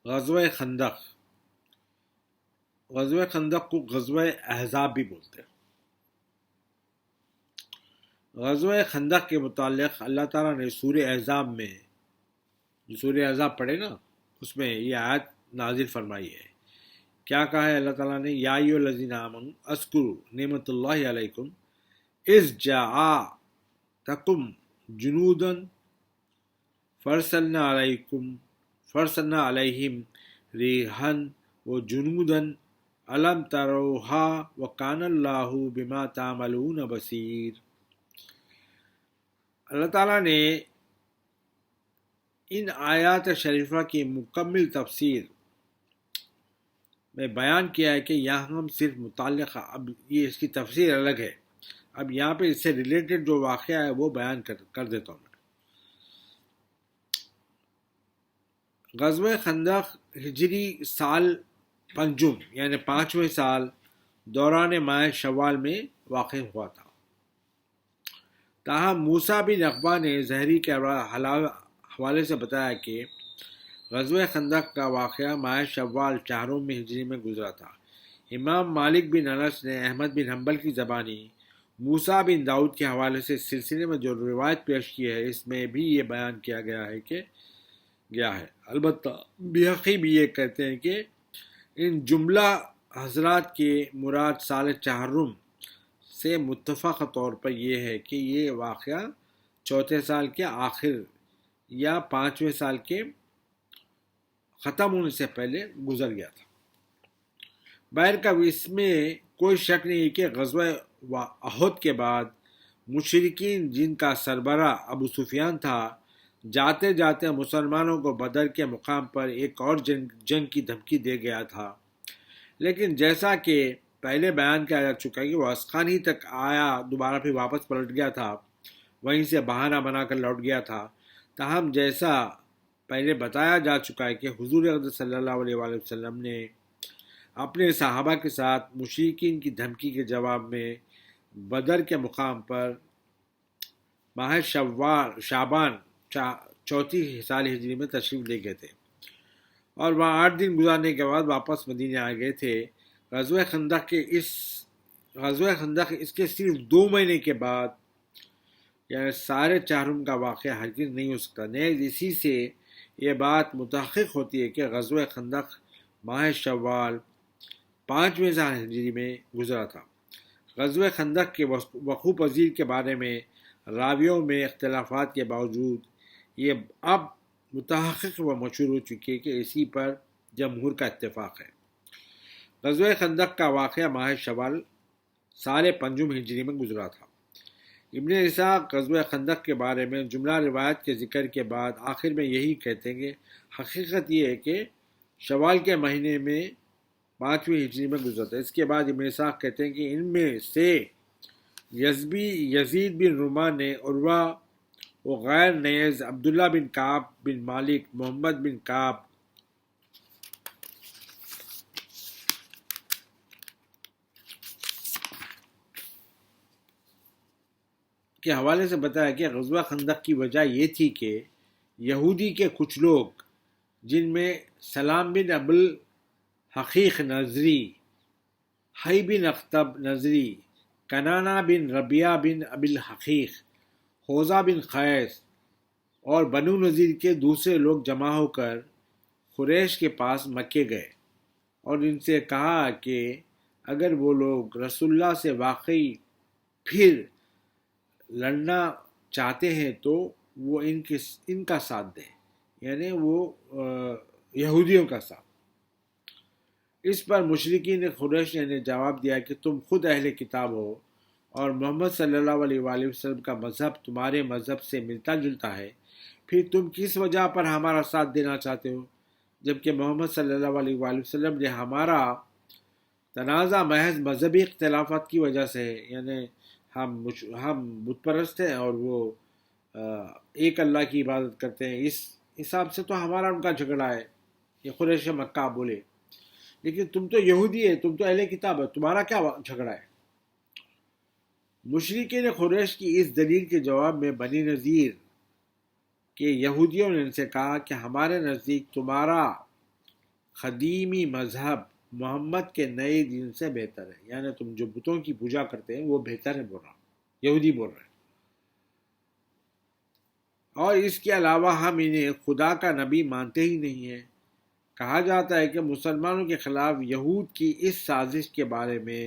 غزوہ خندق، غزوہ خندق کو غزوہ احزاب بھی بولتے ہیں۔ غزوہ خندق کے متعلق اللہ تعالیٰ نے سورہ احزاب میں، جو سورہ احزاب پڑھے نا، اس میں یہ آیت نازل فرمائی ہے۔ کیا کہا ہے اللہ تعالیٰ نے؟ یا ایھا الذین آمنوا اذکروا نعمت اللہ علیکم اذ جاءتکم جنودا فرسلنا علیہم ریحا وجنودا الم تروها وکان اللہ بما تعملون بصیر۔ اللہ تعالیٰ نے ان آیات شریفہ کی مکمل تفسیر میں بیان کیا ہے کہ یہاں ہم صرف متعلقہ، اب یہ اس کی تفسیر الگ ہے، اب یہاں پہ اس سے ریلیٹڈ جو واقعہ ہے وہ بیان کر دیتا ہوں میں۔ غزوہ خندق ہجری سال پنجم یعنی 5ویں سال دوران ماہ شوال میں واقع ہوا تھا۔ تاہم موسیٰ بن عقبہ نے زہری کے حوالے سے بتایا کہ غزوہ خندق کا واقعہ ماہ شوال چہارم ہجری میں گزرا تھا۔ امام مالک بن انس نے احمد بن حنبل کی زبانی موسیٰ بن داؤد کے حوالے سے اس سلسلے میں جو روایت پیش کی ہے اس میں بھی یہ بیان کیا گیا ہے۔ البتہ بیہقی بھی یہ کہتے ہیں کہ ان جملہ حضرات کے مراد سال چہارم سے متفق طور پر یہ ہے کہ یہ واقعہ چوتھے سال کے آخر یا 5ویں سال کے ختم ہونے سے پہلے گزر گیا تھا۔ بہرکیف اس میں کوئی شک نہیں کہ غزوہ احد کے بعد مشرکین جن کا سربراہ ابو سفیان تھا، جاتے جاتے مسلمانوں کو بدر کے مقام پر ایک اور جنگ کی دھمکی دے گیا تھا، لیکن جیسا کہ پہلے بیان کیا جا چکا ہے کہ وہ اسقان ہی تک آیا، دوبارہ پھر واپس پلٹ گیا تھا، وہیں سے بہانہ بنا کر لوٹ گیا تھا۔ تاہم جیسا پہلے بتایا جا چکا ہے کہ حضور اقدس صلی اللہ علیہ وآلہ وسلم نے اپنے صحابہ کے ساتھ مشرکین کی دھمکی کے جواب میں بدر کے مقام پر ماہ شعبان چوتھی سال ہجری میں تشریف لے گئے تھے اور وہاں 8 دن گزارنے کے بعد واپس مدینے آ گئے تھے۔ غزوہ خندق اس کے صرف 2 مہینے کے بعد یعنی سارے چہارم کا واقعہ ہرگز نہیں ہو سکتا۔ نیز اسی سے یہ بات متحقق ہوتی ہے کہ غزوہ خندق ماہ شوال 5ویں سال ہجری میں گزرا تھا۔ غزوہ خندق کے وقوع پذیر کے بارے میں راویوں میں اختلافات کے باوجود یہ اب متحقق و مشہور ہو چکی ہے کہ اسی پر جمہور کا اتفاق ہے۔ غزوہ خندق کا واقعہ ماہ شوال سال پنجم ہجری میں گزرا تھا۔ ابن اسحاق غزوہ خندق کے بارے میں جملہ روایت کے ذکر کے بعد آخر میں یہی کہتے ہیں کہ حقیقت یہ ہے کہ شوال کے مہینے میں 5ویں ہجری میں گزرا تھا۔ اس کے بعد ابن اسحاق کہتے ہیں کہ ان میں سے یزید بن رومان نے عروہ وغیر نیز عبداللہ بن کعب بن مالک، محمد بن کعب کے حوالے سے بتایا کہ غزوہ خندق کی وجہ یہ تھی کہ یہودی کے کچھ لوگ جن میں سلام بن ابو الحقیق نظری، حی بن اخطب نظری، کنانہ بن ربیعہ بن ابی الحقیق، حوزہ بن قیس اور بنو نذیر کے دوسرے لوگ جمع ہو کر قریش کے پاس مکے گئے اور ان سے کہا کہ اگر وہ لوگ رسول اللہ سے واقعی پھر لڑنا چاہتے ہیں تو وہ ان کا ساتھ دیں، یعنی وہ یہودیوں کا ساتھ۔ اس پر مشرکین قریش نے جواب دیا کہ تم خود اہل کتاب ہو اور محمد صلی اللہ علیہ وآلہ وسلم کا مذہب تمہارے مذہب سے ملتا جلتا ہے، پھر تم کس وجہ پر ہمارا ساتھ دینا چاہتے ہو، جبکہ محمد صلی اللہ علیہ وآلہ وسلم نے ہمارا تنازع محض مذہبی اختلافات کی وجہ سے ہے، یعنی ہم بت پرست ہیں اور وہ ایک اللہ کی عبادت کرتے ہیں، اس حساب سے تو ہمارا ان کا جھگڑا ہے، یہ قریش مکہ بولے، لیکن تم تو یہودی ہے، تم تو اہل کتاب ہے، تمہارا کیا جھگڑا ہے۔ مشرکین قریش کی اس دلیل کے جواب میں بنی نذیر کے یہودیوں نے ان سے کہا کہ ہمارے نزدیک تمہارا قدیمی مذہب محمد کے نئے دین سے بہتر ہے، یعنی تم جو بتوں کی پوجا کرتے ہیں وہ بہتر ہے، بول رہا یہودی بول رہے ہیں، اور اس کے علاوہ ہم انہیں خدا کا نبی مانتے ہی نہیں ہیں۔ کہا جاتا ہے کہ مسلمانوں کے خلاف یہود کی اس سازش کے بارے میں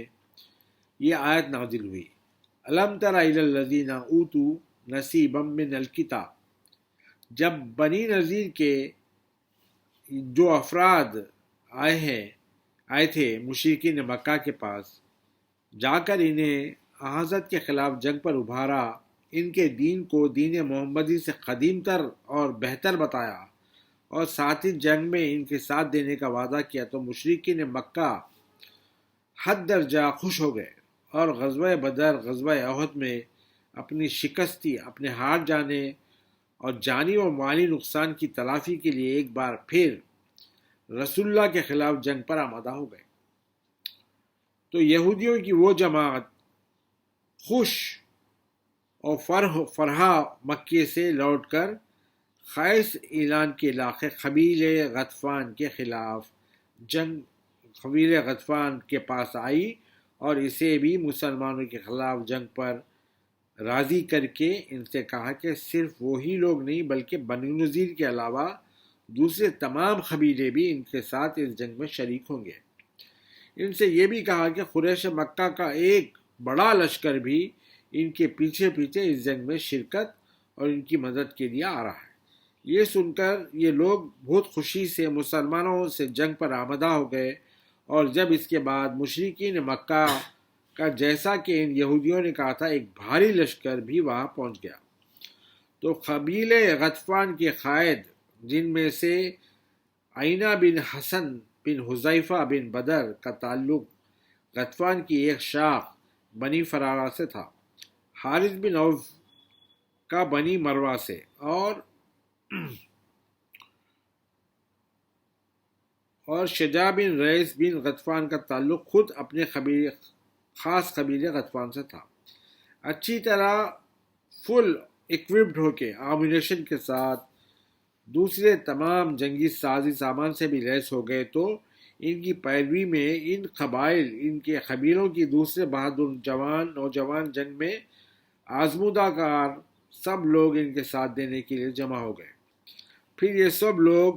یہ آیت نازل ہوئی، الم تر الی الذین اوتوا نصیبا من الکتاب۔ جب بنی نذیر کے جو افراد آئے تھے مشرکین مکہ کے پاس، جا کر انہیں حضرت کے خلاف جنگ پر ابھارا، ان کے دین کو دین محمدی سے قدیم تر اور بہتر بتایا، اور ساتھ ہی جنگ میں ان کے ساتھ دینے کا وعدہ کیا، تو مشرکین مکہ حد درجہ خوش ہو گئے، اور غزوہ بدر، غزوہ احد میں اپنی شکستی، اپنے ہار جانے اور جانی و مالی نقصان کی تلافی کے لیے ایک بار پھر رسول اللہ کے خلاف جنگ پر آمادہ ہو گئے۔ تو یہودیوں کی وہ جماعت خوش اور فرحہ مکے سے لوٹ کر خیس اعلان کے علاقے قبیلے غطفان کے خلاف جنگ، قبیلے غطفان کے پاس آئی اور اسے بھی مسلمانوں کے خلاف جنگ پر راضی کر کے ان سے کہا کہ صرف وہی لوگ نہیں بلکہ بنی نذیر کے علاوہ دوسرے تمام قبیلے بھی ان کے ساتھ اس جنگ میں شریک ہوں گے۔ ان سے یہ بھی کہا کہ قریش مکہ کا ایک بڑا لشکر بھی ان کے پیچھے پیچھے اس جنگ میں شرکت اور ان کی مدد کے لیے آ رہا ہے۔ یہ سن کر یہ لوگ بہت خوشی سے مسلمانوں سے جنگ پر آمادہ ہو گئے، اور جب اس کے بعد مشرکین مکہ کا جیسا کہ ان یہودیوں نے کہا تھا ایک بھاری لشکر بھی وہاں پہنچ گیا، تو قبیلے غطفان کے قائد، جن میں سے عینہ بن حسن بن حذیفہ بن بدر کا تعلق غطفان کی ایک شاخ بنی فرارہ سے تھا، حارث بن عوف کا بنی مروہ سے، اور شجاع بن ریس بن غطفان کا تعلق خود اپنے خاص قبیلے غطفان سے تھا۔ اچھی طرح فل اکوپڈ ہو کے آمونیشن کے ساتھ دوسرے تمام جنگی سازی سامان سے بھی لیس ہو گئے، تو ان کی پیروی میں ان کے قبیلوں کی دوسرے بہادر نوجوان جنگ میں آزمودہ کار سب لوگ ان کے ساتھ دینے کے لیے جمع ہو گئے۔ پھر یہ سب لوگ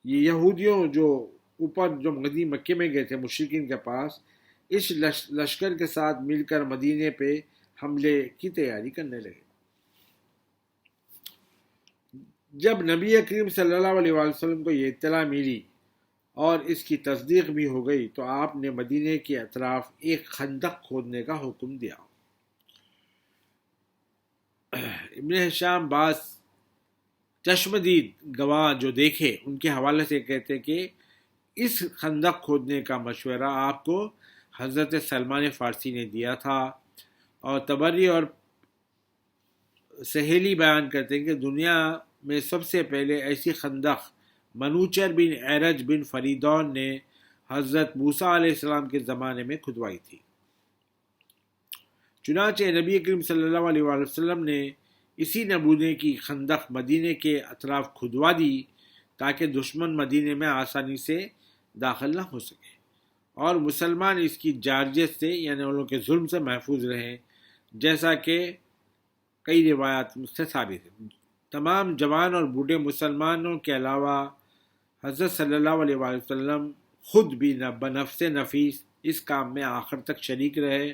یہ یہودیوں جو مکے میں گئے تھے مشرکین کے پاس، اس لشکر کے ساتھ مل کر مدینے پہ حملے کی تیاری کرنے لگے۔ جب نبی کریم صلی اللہ علیہ وسلم کو یہ اطلاع ملی اور اس کی تصدیق بھی ہو گئی، تو آپ نے مدینے کے اطراف ایک خندق کھودنے کا حکم دیا۔ ابن ہشام بعض چشمدید گواہ جو دیکھے ان کے حوالے سے کہتے کہ اس خندق کھودنے کا مشورہ آپ کو حضرت سلمان فارسی نے دیا تھا، اور تبری اور سہیلی بیان کرتے ہیں کہ دنیا میں سب سے پہلے ایسی خندق منوچر بن ایرج بن فریدون نے حضرت موسیٰ علیہ السلام کے زمانے میں کھدوائی تھی۔ چنانچہ نبی کریم صلی اللہ علیہ وسلم نے اسی نمونے کی خندق مدینے کے اطراف کھدوا دی تاکہ دشمن مدینے میں آسانی سے داخل نہ ہو سکے، اور مسلمان اس کی جارجیت سے یعنی ان لوگوں کے ظلم سے محفوظ رہیں، جیسا کہ کئی روایات سے ثابت ہے۔ تمام جوان اور بوڑھے مسلمانوں کے علاوہ حضرت صلی اللہ علیہ وسلم خود بھی بنفس نفیس اس کام میں آخر تک شریک رہے۔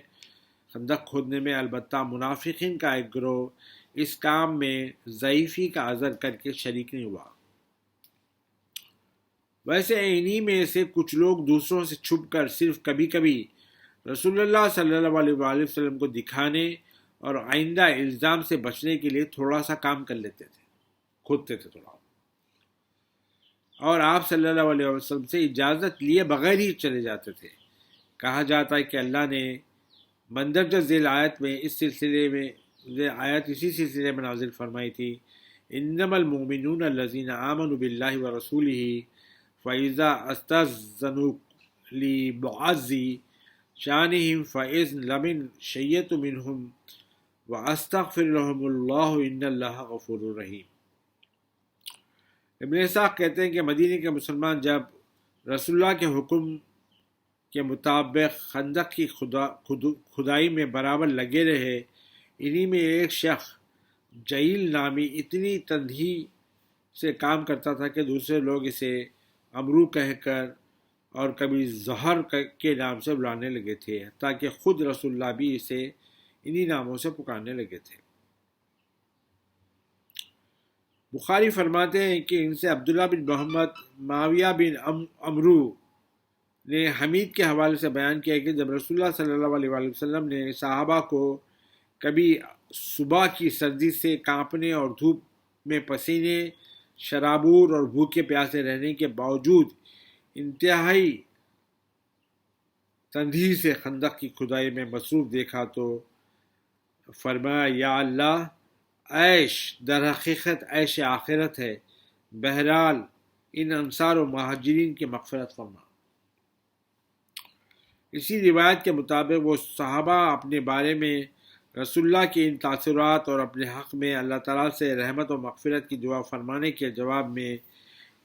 خندق کھودنے میں البتہ منافقین کا ایک گروہ اس کام میں ضعیفی کا عذر کر کے شریک نہیں ہوا۔ ویسے انہی میں سے کچھ لوگ دوسروں سے چھپ کر صرف کبھی کبھی رسول اللہ صلی اللہ علیہ وسلم کو دکھانے اور آئندہ الزام سے بچنے کے لیے تھوڑا سا کام کر لیتے تھے، کھودتے تھے تھوڑا، اور آپ صلی اللہ علیہ وسلم سے اجازت لیے بغیر ہی چلے جاتے تھے۔ کہا جاتا ہے کہ اللہ نے مندرجہ ذیل آیت میں اسی سلسلے میں نازل فرمائی تھی، انما المؤمنون الذین آمنوا باللہ ورسولہ فاذا استأذنوک لبعض شأنهم فإذن لمن شیئت منہم واستغفر لهم اللہ ان اللہ غفور رحیم۔ ابن اسحاق کہتے ہیں کہ مدینے کے مسلمان جب رسول اللہ کے حکم کے مطابق خندق کی کھدائی میں برابر لگے رہے۔ انہی میں ایک شخص جعیل نامی اتنی تندہی سے کام کرتا تھا کہ دوسرے لوگ اسے امرو کہہ کر اور کبھی زہر کے نام سے بلانے لگے تھے، تاکہ خود رسول اللہ بھی اسے انہی ناموں سے پکارنے لگے تھے۔ بخاری فرماتے ہیں کہ ان سے عبداللہ بن محمد معاویہ بن امرو نے حمید کے حوالے سے بیان کیا کہ جب رسول اللہ صلی اللہ علیہ وآلہ وسلم نے صحابہ کو کبھی صبح کی سردی سے کانپنے اور دھوپ میں پسینے، شرابور اور بھوکے پیاسے رہنے کے باوجود انتہائی تندہی سے خندق کی کھدائی میں مصروف دیکھا تو فرمایا، یا اللہ، عیش در حقیقت عیش آخرت ہے، بہرحال ان انصار و مہاجرین کی مغفرت فرما۔ اسی روایت کے مطابق وہ صحابہ اپنے بارے میں رسول اللہ کے ان تاثرات اور اپنے حق میں اللہ تعالیٰ سے رحمت و مغفرت کی دعا فرمانے کے جواب میں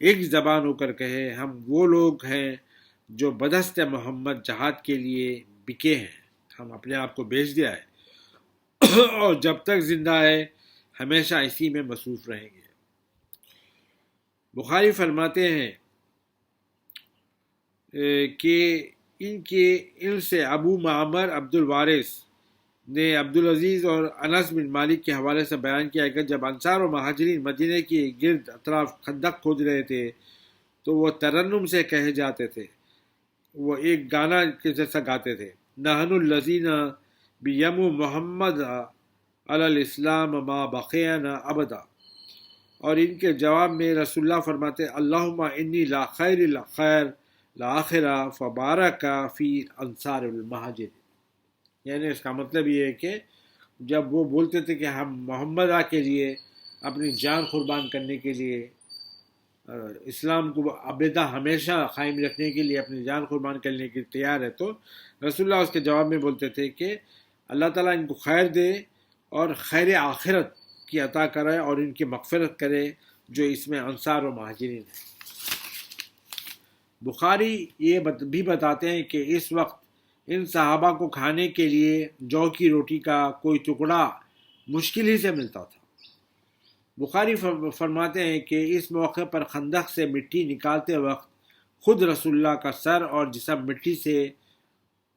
ایک زبان ہو کر کہے، ہم وہ لوگ ہیں جو بدست محمد جہاد کے لیے بکے ہیں، ہم اپنے آپ کو بیچ دیا ہے اور جب تک زندہ ہے ہمیشہ اسی میں مصروف رہیں گے۔ بخاری فرماتے ہیں کہ ان سے ابو معمر عبد الوارث نے عبدالعزیز اور انس بن مالک کے حوالے سے بیان کیا کہ جب انصار و مہاجرین مدینہ کی گرد اطراف خندق کھود رہے تھے تو وہ ترنم سے کہے جاتے تھے، وہ ایک گانا کے جیسا گاتے تھے، نحن الذین بیم محمد علی الاسلام ما بقینا ابدا، اور ان کے جواب میں رسول اللہ فرماتے، اللہم انی لا خیر الخیر لاخرہ فبارک فی انصار المہاجر۔ یعنی اس کا مطلب یہ ہے کہ جب وہ بولتے تھے کہ ہم محمدہ کے لیے اپنی جان قربان کرنے کے لیے، اسلام کو ابدا ہمیشہ قائم رکھنے کے لیے اپنی جان قربان کرنے کے تیار ہے، تو رسول اللہ اس کے جواب میں بولتے تھے کہ اللہ تعالیٰ ان کو خیر دے اور خیر آخرت کی عطا کرے اور ان کی مغفرت کرے جو اس میں انصار و مہاجرین ہیں۔ بخاری یہ بھی بتاتے ہیں کہ اس وقت ان صحابہ کو کھانے کے لیے جو کی روٹی کا کوئی ٹکڑا مشکل ہی سے ملتا تھا۔ بخاری فرماتے ہیں کہ اس موقع پر خندق سے مٹی نکالتے وقت خود رسول اللہ کا سر اور جسم مٹی سے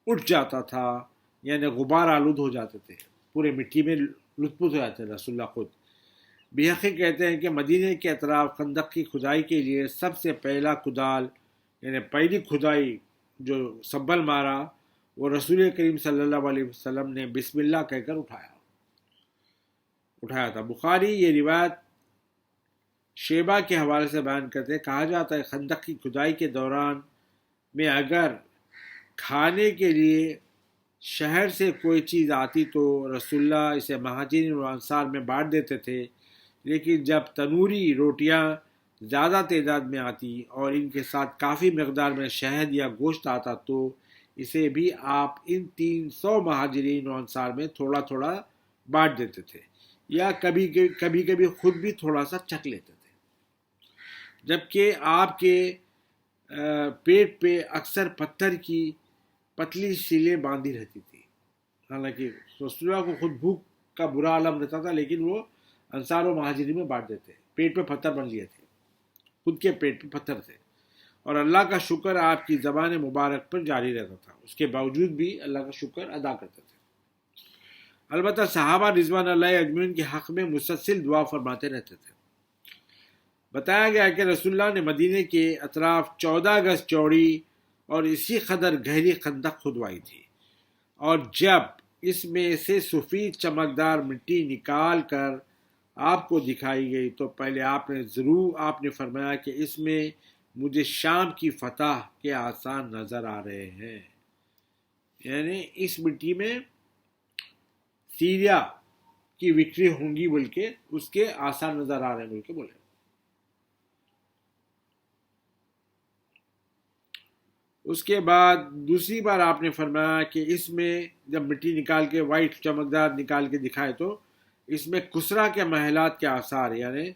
اٹھ جاتا تھا، یعنی غبار آلود ہو جاتے تھے، پورے مٹی میں لطف ہو جاتے تھے رسول اللہ خود۔ بیہقی کہتے ہیں کہ مدینہ کے اطراف خندق کی کھدائی کے لیے سب سے پہلا کدال، یعنی پہلی کھدائی جو سبل مارا، وہ رسول کریم صلی اللہ علیہ وسلم نے بسم اللہ کہہ کر اٹھایا تھا۔ بخاری یہ روایت شیبہ کے حوالے سے بیان کرتے ہیں، کہا جاتا ہے خندق کی کھدائی کے دوران میں اگر کھانے کے لیے شہر سے کوئی چیز آتی تو رسول اللہ اسے مہاجرین و انصار میں بانٹ دیتے تھے، لیکن جب تنوری روٹیاں زیادہ تعداد میں آتی اور ان کے ساتھ کافی مقدار میں شہد یا گوشت آتا تو اسے بھی آپ ان 300 مہاجرین و انصار میں تھوڑا تھوڑا بانٹ دیتے تھے، یا کبھی خود بھی تھوڑا سا چکھ لیتے تھے، جبکہ آپ کے پیٹ پہ اکثر پتھر کی پتلی سیلیں باندھی رہتی تھی۔ حالانکہ رسول اللہ کو خود بھوک کا برا عالم رہتا تھا، لیکن وہ انصار و مہاجرین میں بانٹ دیتے، پیٹ پہ پتھر بن لیے تھے، خود کے پیٹ پہ پتھر تھے، اور اللہ کا شکر آپ کی زبان مبارک پر جاری رہتا تھا، اس کے باوجود بھی اللہ کا شکر ادا کرتے تھے۔ البتہ صحابہ رضوان اللہ اجمعین کے حق میں مسلسل دعا فرماتے رہتے تھے۔ بتایا گیا کہ رسول اللہ نے مدینے کے اطراف 14 گز چوڑی اور اسی قدر گہری خندق کھدوائی تھی، اور جب اس میں سے سفید چمکدار مٹی نکال کر آپ کو دکھائی گئی تو پہلے آپ نے فرمایا کہ اس میں مجھے شام کی فتح کے آثار نظر آ رہے ہیں، یعنی اس مٹی میں سیریا کی وکٹری ہوں گی بلکہ اس کے آثار نظر آ رہے ہیں بلکہ بولے۔ اس کے بعد دوسری بار آپ نے فرمایا کہ اس میں جب مٹی نکال کے وائٹ چمکدار نکال کے دکھائے تو اس میں کسرا کے محلات کے آثار، یعنی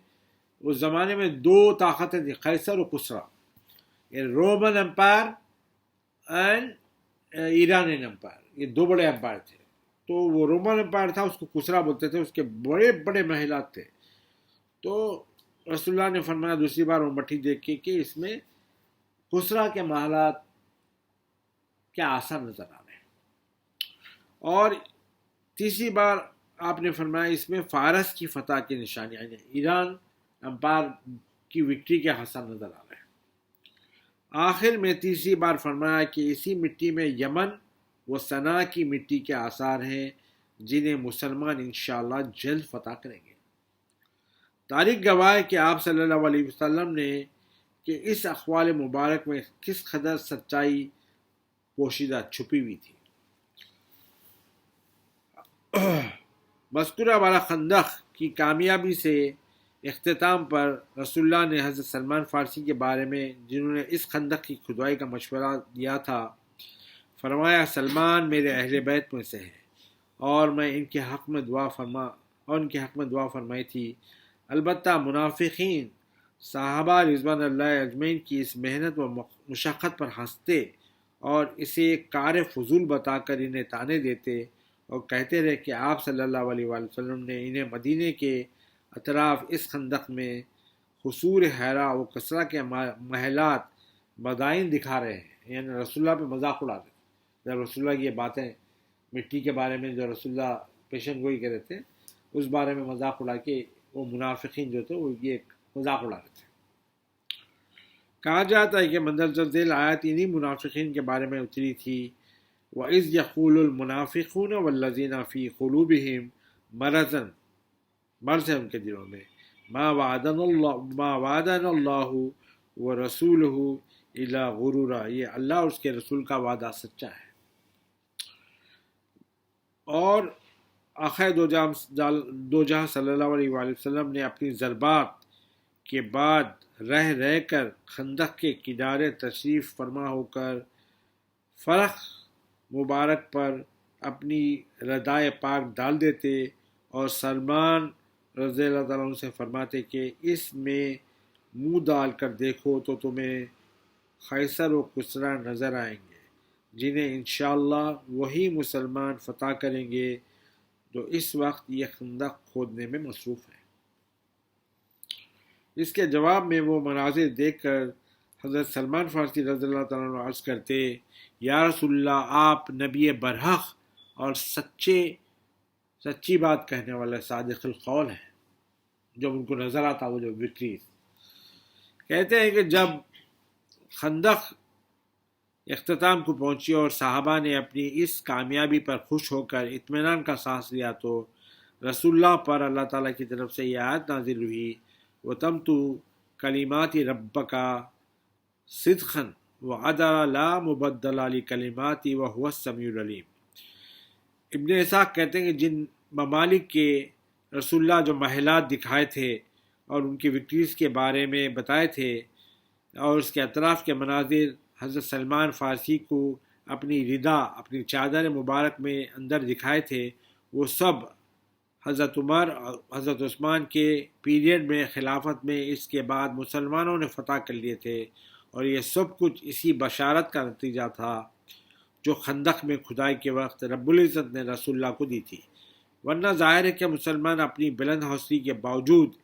اس زمانے میں 2 طاقتیں تھیں، قیصر و کسرا، Roman empire and Iranian empire, یہ دو بڑے امپائر تھے. تو وہ رومن امپائر تھا، اس کو کسرا بولتے تھے، اس کے بڑے بڑے محلات تھے. تو رسول اللہ نے فرمایا دوسری بار وہ مٹھی دیکھ کے کہ اس میں کسرا کے محلات کیا آثار نظر آ رہے ہیں. اور تیسری بار آپ نے فرمایا اس میں فارس کی فتح کی نشانیاں، یعنی ایران امپائر کی وکٹری کے آثار نظر آ رہے ہیں. آخر میں تیسری بار فرمایا کہ اسی مٹی میں یمن و صنعاء کی مٹی کے آثار ہیں جنہیں مسلمان انشاءاللہ جلد فتح کریں گے. تاریخ گواہ ہے کہ آپ صلی اللہ علیہ وسلم نے کہ اس اقوال مبارک میں کس قدر سچائی پوشیدہ چھپی ہوئی تھی. مذکورہ والا خندق کی کامیابی سے اختتام پر رسول اللہ نے حضرت سلمان فارسی کے بارے میں، جنہوں نے اس خندق کی کھدوائی کا مشورہ دیا تھا، فرمایا سلمان میرے اہل بیت میں سے ہے اور میں ان کے حق میں دعا فرمائی تھی. البتہ منافقین صحابہ رضوان اللہ اجمعین کی اس محنت و مشقت پر ہنستے اور اسے کار فضول بتا کر انہیں تانے دیتے اور کہتے رہے کہ آپ صلی اللہ علیہ وسلم نے انہیں مدینے کے اطراف اس خندق میں حصور حرا و کسرا کے محلات مدائن دکھا رہے ہیں، یعنی رسول اللہ پہ مذاق اڑا رہے ہیں. جب رسول اللہ کی یہ باتیں مٹی کے بارے میں جو رسول اللہ پیشن گوئی کر رہے تھے، اس بارے میں مذاق اڑا کے وہ منافقین جو تھے وہ یہ مذاق اڑا رہے تھے. کہا جاتا ہے کہ مندرجہ ذیل آیت انہی منافقین کے بارے میں اتری تھی. وَإِذْ يَقُولُ الْمُنَافِقُونَ وَالَّذِينَ فِي قُلُوبِهِمْ مرض ہے ان کے دلوں میں، ما وعدنا اللہ وَرَسُولُهُ إِلَّا غُرُورًا، یہ اللہ اور اس کے رسول کا وعدہ سچا ہے. اور آخر دو جہاں صلی اللہ علیہ وآلہ وسلم نے اپنی ضربات کے بعد رہ کر خندق کے کنارے تشریف فرما ہو کر فرق مبارک پر اپنی ردائے پاک ڈال دیتے اور سلمان رضی اللہ تعالیٰ عنہ سے فرماتے کہ اس میں منہ ڈال کر دیکھو تو تمہیں قیصر و کسریٰ نظر آئیں گے جنہیں انشاءاللہ وہی مسلمان فتح کریں گے جو اس وقت یہ خندق کھودنے میں مصروف ہیں. اس کے جواب میں وہ مناظر دیکھ کر حضرت سلمان فارسی رضی اللہ تعالیٰ عنہ عرض کرتے، یا رسول اللہ آپ نبی برحق اور سچی بات کہنے والے صادق القول ہیں. جب ان کو نظر آتا وہ جو وکٹری، کہتے ہیں کہ جب خندق اختتام کو پہنچی اور صحابہ نے اپنی اس کامیابی پر خوش ہو کر اطمینان کا سانس لیا تو رسول اللہ پر اللہ تعالیٰ کی طرف سے یہ آیت نازل ہوئی، وَتَمْتُ كَلِمَاتِ رَبَّكَ صِدْقًا وَعَدْلًا لَا مُبَدَّلَ لِكَلِمَاتِهِ وَهُوَ السَّمِيعُ الْعَلِيمُ. ابن اسحاق کہتے ہیں کہ جن ممالک کے رسول اللہ جو محلات دکھائے تھے اور ان کی وکٹریز کے بارے میں بتائے تھے اور اس کے اطراف کے مناظر حضرت سلمان فارسی کو اپنی ردا، اپنی چادر مبارک میں اندر دکھائے تھے، وہ سب حضرت عمر اور حضرت عثمان کے پیریڈ میں خلافت میں اس کے بعد مسلمانوں نے فتح کر لیے تھے. اور یہ سب کچھ اسی بشارت کا نتیجہ تھا جو خندق میں کھدائی کے وقت رب العزت نے رسول اللہ کو دی تھی. ورنہ ظاہر ہے کہ مسلمان اپنی بلند حوصلے کے باوجود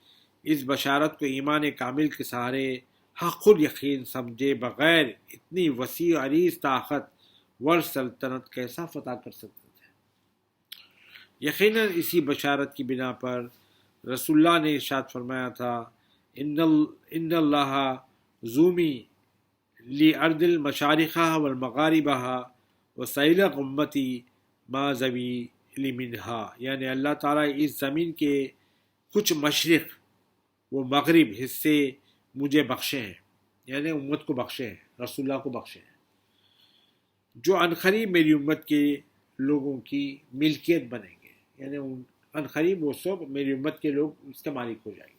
اس بشارت کو ایمان کامل کے سہارے حق خود یقین سمجھے بغیر اتنی وسیع عریض طاقت ور سلطنت کیسا فتح کر سکتے تھے. یقیناً اسی بشارت کی بنا پر رسول اللہ نے ارشاد فرمایا تھا، ان اللہ زومی لی ارض المشارقہ والمغاربہ وسیلق امتی ما زوی لی منہا، یعنی اللہ تعالیٰ اس زمین کے کچھ مشرق و مغرب حصے مجھے بخشے ہیں، یعنی امت کو بخشے ہیں، رسول اللہ کو بخشے ہیں، جو عنقریب میری امت کے لوگوں کی ملکیت بنیں گے، یعنی عنقریب وہ سب میری امت کے لوگ اس کے مالک ہو جائیں گے.